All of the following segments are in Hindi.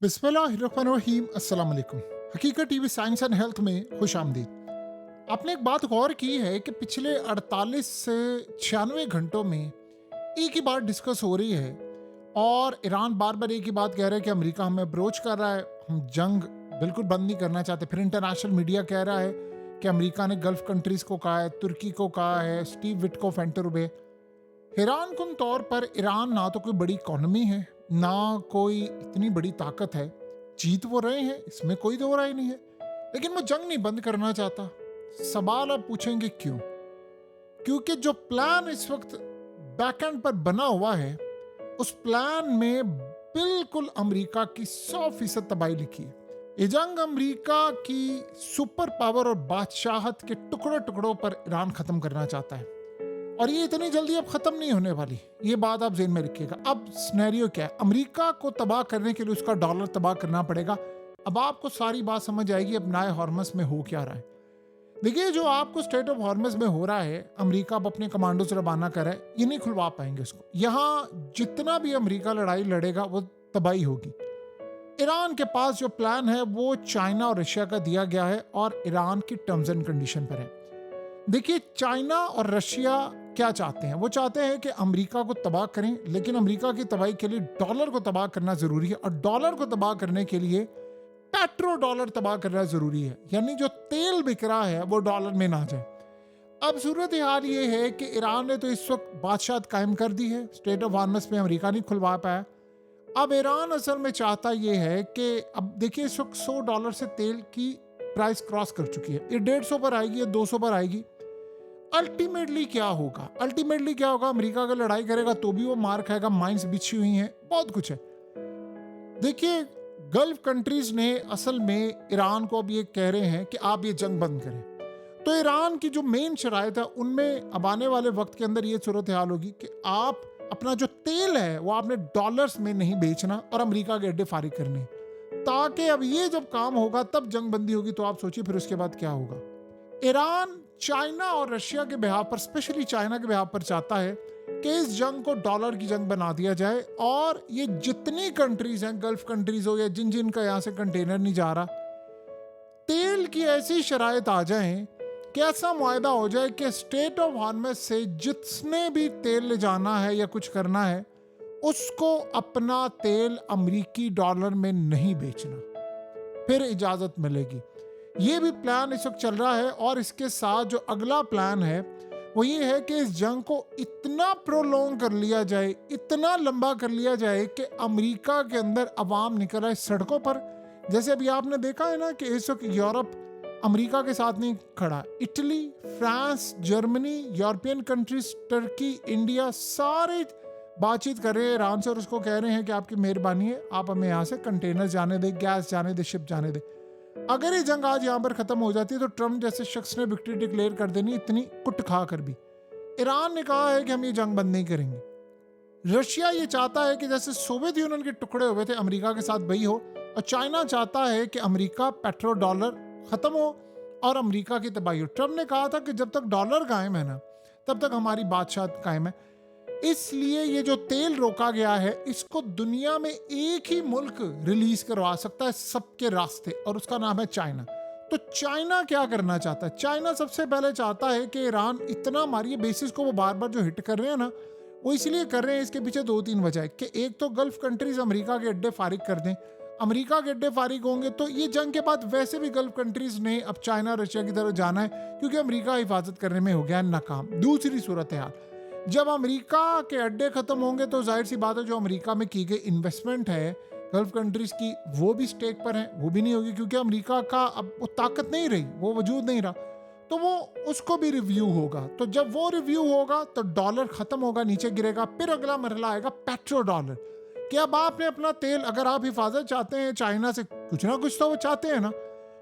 बिस्मिल्लाहिर्रहमानिर्रहीम। अस्सलाम वालेकुम। हकीकत टीवी साइंस एंड हेल्थ में खुश आमदीद। आपने एक बात गौर की है कि पिछले 48 से 96 घंटों में एक ही बात डिस्कस हो रही है और ईरान बार बार एक ही बात कह रहा है कि अमेरिका हमें अप्रोच कर रहा है, हम जंग बिल्कुल बंद नहीं करना चाहते। फिर इंटरनेशनल मीडिया कह रहा है कि अमेरिका ने गल्फ कंट्रीज को कहा है, तुर्की को कहा है, स्टीव विटकोफ एंटर हुए। हैरान कुन तौर पर ईरान ना तो कोई बड़ी इकोनॉमी है, ना कोई इतनी बड़ी ताकत है। जीत वो रहे हैं, इसमें कोई दो राय नहीं है, लेकिन वो जंग नहीं बंद करना चाहता। सवाल आप पूछेंगे क्यों? क्योंकि जो प्लान इस वक्त बैकएंड पर बना हुआ है, उस प्लान में बिल्कुल अमेरिका की 100% तबाही लिखी है। ये जंग अमेरिका की सुपर पावर और बादशाहत के टुकड़ों टुकड़ों पर ईरान खत्म करना चाहता है, और ये इतनी जल्दी अब खत्म नहीं होने वाली। ये बात आप ज़हन में रखिएगा। अब सिनेरियो क्या है? अमेरिका को तबाह करने के लिए उसका डॉलर तबाह करना पड़ेगा। अब आपको सारी बात समझ आएगी अब नए हॉर्मस में हो क्या रहा है। देखिए, जो आपको स्टेट ऑफ हॉर्मस में हो रहा है, अमेरिका अब अपने कमांडो से रवाना कर रहा है, ये नहीं खुलवा पाएंगे उसको। यहाँ जितना भी अमेरिका लड़ाई लड़ेगा वो तबाही होगी। ईरान के पास जो प्लान है वो चाइना और रशिया का दिया गया है और ईरान की टर्म्स एंड कंडीशन पर है। देखिए, चाइना और रशिया क्या चाहते हैं? वो चाहते हैं कि अमेरिका को तबाह करें, लेकिन अमेरिका की तबाही के लिए डॉलर को तबाह करना जरूरी है, और डॉलर को तबाह करने के लिए पेट्रो डॉलर तबाह करना जरूरी है, यानी जो तेल बिक रहा है वो डॉलर में ना जाए। अब सूरत हाल ये है कि ईरान ने तो इस वक्त बादशाहत कायम कर दी है, स्टेट ऑफ हॉर्मस में अमेरिका नहीं खुलवा पाया। अब ईरान असल में चाहता ये है कि अब देखिए, इस वक्त $100 से तेल की प्राइस क्रॉस कर चुकी है। ये 150 पर आएगी, ये 200 पर आएगी। अल्टीमेटली क्या होगा? अमेरिका अगर लड़ाई करेगा तो भी वो मार खाएगा। माइंस बिछी हुई हैं, बहुत कुछ है। देखिए, गल्फ कंट्रीज ने असल में ईरान को अब ये कह रहे हैं कि आप ये जंग बंद करें। तो ईरान की जो मेन शराइत है उनमें अब आने वाले वक्त के अंदर ये सूरत हाल होगी कि आप अपना जो तेल है वो आपने डॉलर्स में नहीं बेचना और अमेरिका के अड्डे फारिग करने, ताकि अब ये जब काम होगा तब जंग बंदी होगी। तो आप सोचिए फिर उसके बाद क्या होगा। ईरान चाइना और रशिया के बिहाफ पर, स्पेशली चाइना के बिहाफ पर चाहता है कि इस जंग को डॉलर की जंग बना दिया जाए, और ये जितनी कंट्रीज हैं, गल्फ कंट्रीज हो या जिन जिन का यहाँ से कंटेनर नहीं जा रहा, तेल की ऐसी शराइत आ जाए कि ऐसा मुआहदा हो जाए कि स्टेट ऑफ हॉर्मस से जितने भी तेल ले जाना है या कुछ करना है, उसको अपना तेल अमरीकी डॉलर में नहीं बेचना, फिर इजाजत मिलेगी। ये भी प्लान इस वक्त चल रहा है, और इसके साथ जो अगला प्लान है वो ये है कि इस जंग को इतना प्रोलॉन्ग कर लिया जाए, इतना लंबा कर लिया जाए कि अमेरिका के अंदर अवाम निकल आए सड़कों पर। जैसे अभी आपने देखा है ना कि इस वक्त यूरोप अमेरिका के साथ नहीं खड़ा। Italy, France, Germany, European countries, Turkey, India, सारे बातचीत कर रहे हैं ईरान से और उसको कह रहे हैं कि आपकी मेहरबानी है, आप हमें यहाँ से कंटेनर जाने दे, गैस जाने दे, शिप जाने दे। अगर ये जंग आज यहाँ पर खत्म हो जाती है तो ट्रम्प जैसे शख्स ने विक्ट्री डिक्लेयर कर देनी, इतनी कुट खा कर भी। ईरान ने कहा है कि हम ये जंग बंद नहीं करेंगे। रशिया ये चाहता है कि जैसे सोवियत यूनियन के टुकड़े हुए थे अमेरिका के साथ वही हो, और चाइना चाहता है कि अमेरिका पेट्रो डॉलर खत्म हो और अमेरिका की तबाही हो। ट्रम्प ने कहा था कि जब तक डॉलर कायम है ना, तब तक हमारी बादशाहत कायम है। इसलिए ये जो तेल रोका गया है, इसको दुनिया में एक ही मुल्क रिलीज करवा सकता है सबके रास्ते, और उसका नाम है चाइना। तो चाइना क्या करना चाहता है? चाइना सबसे पहले चाहता है कि ईरान इतना मारिए, बेसिस को वो बार बार जो हिट कर रहे हैं ना, वो इसलिए कर रहे हैं, इसके पीछे 2-3 वजह है कि एक तो गल्फ कंट्रीज अमेरिका के अड्डे फारिग कर दें। अमेरिका के अड्डे फारिग होंगे तो ये जंग के बाद वैसे भी गल्फ कंट्रीज ने अब चाइना रशिया की तरफ जाना है, क्योंकि अमेरिका हिफाजत करने में हो गया है नाकाम। दूसरी सूरत हाल, जब अमेरिका के अड्डे खत्म होंगे तो जाहिर सी बात है जो अमेरिका में की गई इन्वेस्टमेंट है गल्फ कंट्रीज की, वो भी स्टेक पर है, वो भी नहीं होगी, क्योंकि अमेरिका का अब वो ताकत नहीं रही, वो वजूद नहीं रहा। तो वो उसको भी रिव्यू होगा। तो जब वो रिव्यू होगा तो डॉलर खत्म होगा, नीचे गिरेगा। फिर अगला मरहला आएगा पेट्रो डॉलर, कि अब आपने अपना तेल, अगर आप हिफाजत चाहते हैं चाइना से, कुछ ना कुछ तो वो चाहते हैं ना,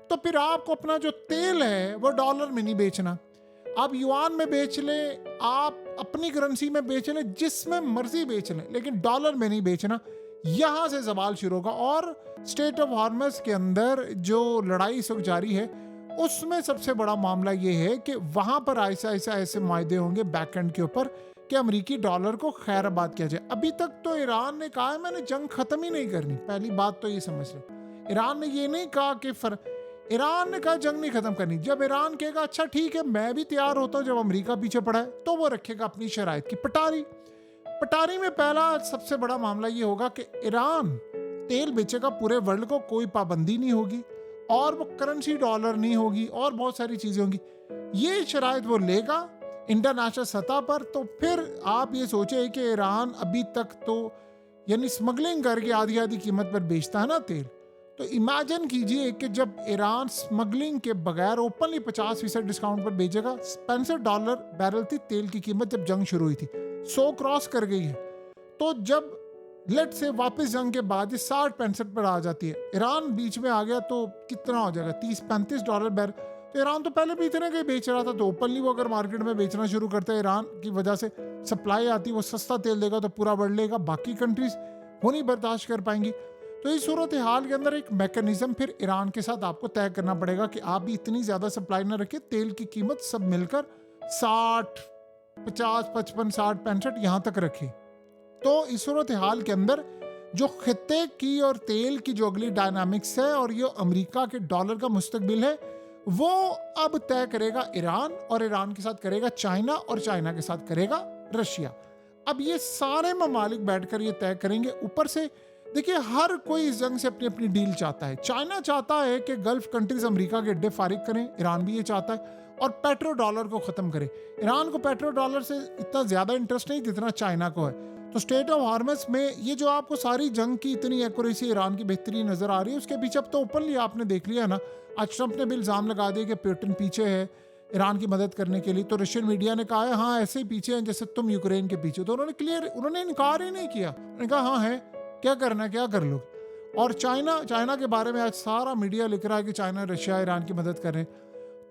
तो फिर आपको अपना जो तेल है वो डॉलर में नहीं बेचना, आप युआन में बेच लें, आप अपनी करेंसी में बेच लें, जिसमें मर्जी बेच लें, लेकिन डॉलर में नहीं बेचना। यहां से सवाल शुरू होगा। और स्टेट ऑफ हॉर्मस के अंदर जो लड़ाई इस वक्त जारी है, उसमें सबसे बड़ा मामला यह है कि वहां पर ऐसे मुआहदे होंगे बैक एंड के ऊपर कि अमेरिकी डॉलर को खैराबाद किया जाए। अभी तक तो ईरान ने कहा है मैंने जंग खत्म ही नहीं करनी। पहली बात तो ये समझ ले, ईरान ने ये नहीं कहा कि ईरान ने कहा जंग नहीं खत्म करनी। जब ईरान कहेगा अच्छा ठीक है मैं भी तैयार होता हूँ, जब अमेरिका पीछे पड़ा है, तो वो रखेगा अपनी शराइत की पटारी। पटारी में पहला सबसे बड़ा मामला ये होगा कि ईरान तेल बेचेगा पूरे वर्ल्ड को, कोई पाबंदी नहीं होगी, और वो करेंसी डॉलर नहीं होगी, और बहुत सारी चीजें होंगी। ये शराइत वो लेगा इंटरनेशनल सतह पर। तो फिर आप ये सोचे कि ईरान अभी तक तो यानी स्मगलिंग करके आधी आधी कीमत पर बेचता है ना तेल, तो इमेजिन कीजिए कि जब ईरान स्मगलिंग के बगैर ओपनली 50% डिस्काउंट पर बेचेगा। $65 बैरल थी तेल की कीमत जब जंग शुरू हुई थी, 100 क्रॉस कर गई है। तो जब लेट से वापस जंग के बाद ये 60-65 पर आ जाती है, ईरान बीच में आ गया तो कितना हो जाएगा, $30-35 बैरल। तो ईरान तो पहले भी इतने के बेच रहा था, तो ओपनली वो अगर मार्केट में बेचना शुरू करता है, ईरान की वजह से सप्लाई आती, वो सस्ता तेल देगा तो पूरा वर्ल्ड लेगा, बाकी कंट्रीज वो नहीं बर्दाश्त कर पाएंगी। तो इस सूरत हाल के अंदर एक मैकेनिज्म फिर ईरान के साथ आपको तय करना पड़ेगा कि आप भी इतनी ज्यादा सप्लाई ना रखें, तेल की कीमत सब मिलकर 60, 50, 55, 60, 65 यहाँ तक रखे। तो इस सूरत हाल के अंदर जो खित्ते की और तेल की जो अगली डायनामिक्स है और ये अमेरिका के डॉलर का मुस्तकबिल है, वो अब तय करेगा ईरान, और ईरान के साथ करेगा चाइना, और चाइना के साथ करेगा रशिया। अब ये सारे ममालिक बैठकर ये तय करेंगे। ऊपर से देखिए हर कोई इस जंग से अपनी अपनी डील चाहता है। चाइना चाहता है कि गल्फ कंट्रीज अमेरिका के अड्डे फारिग करें, ईरान भी ये चाहता है, और पेट्रो डॉलर को खत्म करे। ईरान को पेट्रो डॉलर से इतना ज्यादा इंटरेस्ट नहीं जितना चाइना को है। तो स्टेट ऑफ हार्मस में ये जो आपको सारी जंग की इतनी एक्यूरेसी ईरान की बेहतरीन नजर आ रही है, उसके पीछे अब तो ओपनली आपने देख लिया है ना, आज ट्रंप ने भी इल्जाम लगा दिया कि पुतिन पीछे है ईरान की मदद करने के लिए। तो रशियन मीडिया ने कहा है हाँ ऐसे ही पीछे हैं जैसे तुम यूक्रेन के पीछे। तो उन्होंने इनकार ही नहीं किया, उन्होंने कहा हाँ है, क्या करना है, क्या कर लोगे। और चाइना के बारे में आज सारा मीडिया लिख रहा है कि चाइना रशिया ईरान की मदद करें।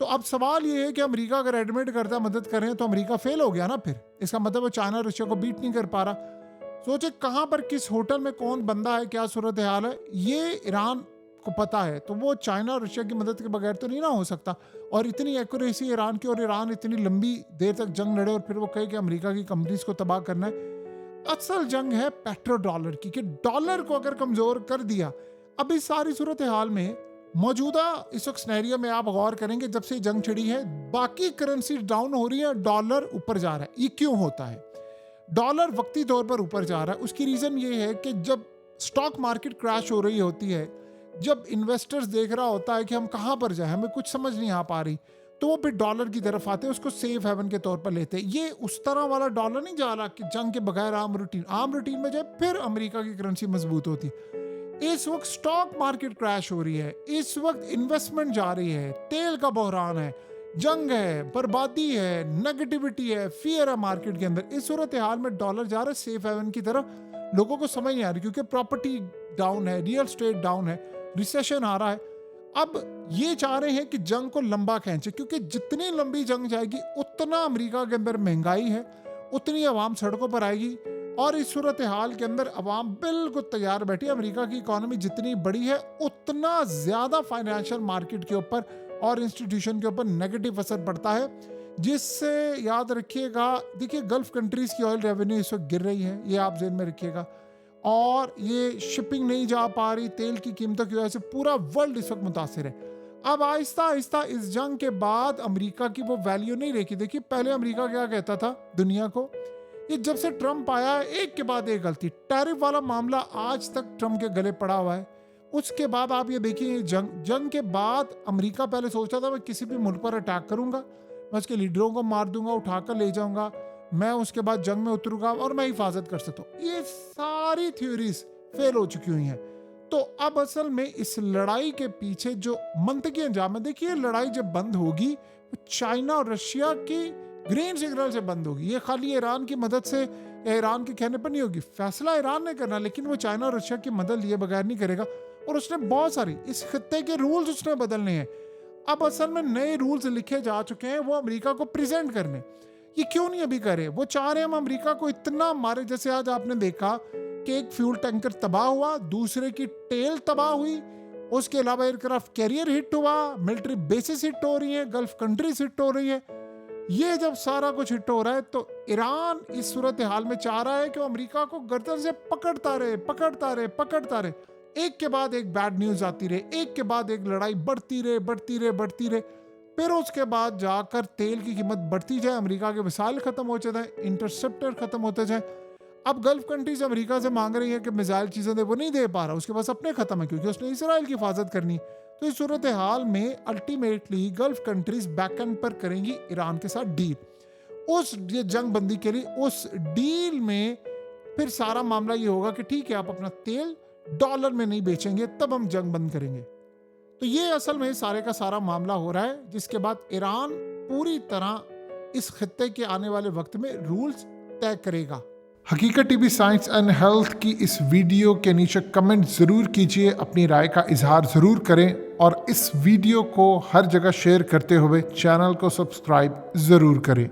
तो अब सवाल ये है कि अमेरिका अगर एडमिट करता है मदद करें तो अमेरिका फेल हो गया ना, फिर इसका मतलब वो चाइना रशिया को बीट नहीं कर पा रहा। सोचे कहाँ पर किस होटल में कौन बंदा है, क्या सूरत हाल है, ये ईरान को पता है। तो वो चाइना और रशिया की मदद के बगैर तो नहीं ना हो सकता। और इतनी एक्यूरेसी ईरान की, और ईरान इतनी लंबी देर तक जंग लड़े और फिर वो कहे कि अमेरिका की कंपनीज को तबाह करना है। असल जंग है पेट्रो डॉलर की, कि डॉलर को अगर कमजोर कर दिया। अब इस सारी सूरत हाल में मौजूदा इस वक्त सिनेरियो में आप गौर करेंगे, जब से जंग छिड़ी है बाकी करेंसी डाउन हो रही है, डॉलर ऊपर जा रहा है। ये क्यों होता है? डॉलर वक्ती तौर पर ऊपर जा रहा है, उसकी रीजन ये है कि जब स्टॉक मार्केट क्रैश हो रही होती है, जब इन्वेस्टर्स देख रहा होता है कि हम कहां पर जाए, हमें कुछ समझ नहीं आ पा रही, तो वो फिर डॉलर की तरफ आते हैं, उसको सेफ हेवन के तौर पर लेते हैं। ये उस तरह वाला डॉलर नहीं जा रहा कि जंग के बगैर आम रूटीन में जाए, फिर अमेरिका की करेंसी मजबूत होती। इस वक्त स्टॉक मार्केट क्रैश हो रही है, इस वक्त इन्वेस्टमेंट जा रही है, तेल का बहरान है, जंग है, बर्बादी है, नेगेटिविटी है, फियर है मार्केट के अंदर। इस सूरत हाल में डॉलर जा रहा है सेफ हेवन की तरफ। लोगों को समझ नहीं आ रही क्योंकि प्रॉपर्टी डाउन है, रियल स्टेट डाउन है, रिसेशन आ रहा है। अब ये चाह रहे हैं कि जंग को लंबा खींचे, क्योंकि जितनी लंबी जंग जाएगी उतना अमेरिका के अंदर महंगाई है, उतनी आवाम सड़कों पर आएगी। और इस सूरत हाल के अंदर आवाम बिल्कुल तैयार बैठी है। अमेरिका की इकोनॉमी जितनी बड़ी है उतना ज्यादा फाइनेंशियल मार्केट के ऊपर और इंस्टीट्यूशन के ऊपर नेगेटिव असर पड़ता है, जिससे याद रखिएगा, देखिए गल्फ कंट्रीज की ऑयल रेवेन्यू इस वक्त गिर रही है, ये आप ज़हन में रखिएगा। और ये शिपिंग नहीं जा पा रही, तेल की कीमतों की वजह से पूरा वर्ल्ड इस वक्त मुतासिर है। अब आहिस्ता आहिस्ता इस जंग के बाद अमेरिका की वो वैल्यू नहीं रही। देखिए पहले अमेरिका क्या कहता था दुनिया को, ये जब से ट्रंप आया है एक के बाद एक गलती, टैरिफ वाला मामला आज तक ट्रंप के गले पड़ा हुआ है। उसके बाद आप ये देखिए जंग के बाद अमेरिका पहले सोचता था मैं किसी भी मुल्क पर अटैक करूंगा, मैं उसके लीडरों को मार दूंगा, उठाकर ले जाऊंगा, मैं उसके बाद जंग में उतरूंगा और मैं हिफाजत कर सकता हूँ। ये सारी थ्योरीज फेल हो चुकी हुई हैं। तो अब असल में इस लड़ाई के पीछे जो मंतकी अंजाम है, देखिए लड़ाई जब बंद होगी वो चाइना और रशिया की ग्रीन सिग्नल से बंद होगी। ये खाली ईरान की मदद से या ईरान के कहने पर नहीं होगी। फैसला ईरान ने करना, लेकिन वो चाइना और रशिया की मदद लिए बगैर नहीं करेगा। और उसने बहुत सारी इस खित्ते के रूल्स उसने बदलने हैं। अब असल में नए रूल्स लिखे जा चुके हैं, वो अमेरिका को प्रेजेंट करने। ये क्यों नहीं अभी करे? वो चाह रहे हैं हम अमेरिका को इतना मारे, जैसे आज आपने देखा कि एक फ्यूल टैंकर तबाह हुआ, दूसरे की टेल तबाह हुई, उसके अलावा एयरक्राफ्ट कैरियर हिट हुआ, मिलिट्री बेसिस हिट हो रही है, गल्फ कंट्रीज हिट हो रही है। ये जब सारा कुछ हिट हो रहा है तो ईरान इस सूरत हाल में चाह रहा है कि वो अमेरिका को गर्दन से पकड़ता रहे। एक के बाद एक बैड न्यूज आती रहे, एक के बाद एक लड़ाई बढ़ती रहे। फिर उसके बाद जाकर तेल की कीमत बढ़ती जाए, अमेरिका के मिसाइल खत्म हो जाए, इंटरसेप्टर खत्म होते जाए। अब गल्फ कंट्रीज अमेरिका से मांग रही है कि मिसाइल चीजें दे, वो नहीं दे पा रहा, उसके पास अपने खत्म है क्योंकि उसने इसराइल की हिफाजत करनी। तो इस सूरत हाल में ultimately gulf countries back and पर करेंगी ईरान के साथ डील। उस ये जंग बंदी के लिए उस डील में फिर सारा मामला ये होगा कि ठीक है आप अपना तेल डॉलर में नहीं बेचेंगे, तब हम जंग बंद करेंगे। तो ये असल में सारे का सारा मामला हो रहा है, जिसके बाद ईरान पूरी तरह इस खित्ते के आने वाले वक्त में रूल्स तय करेगा। हकीकत टीवी साइंस एंड हेल्थ की इस वीडियो के नीचे कमेंट ज़रूर कीजिए, अपनी राय का इजहार ज़रूर करें और इस वीडियो को हर जगह शेयर करते हुए चैनल को सब्सक्राइब ज़रूर करें।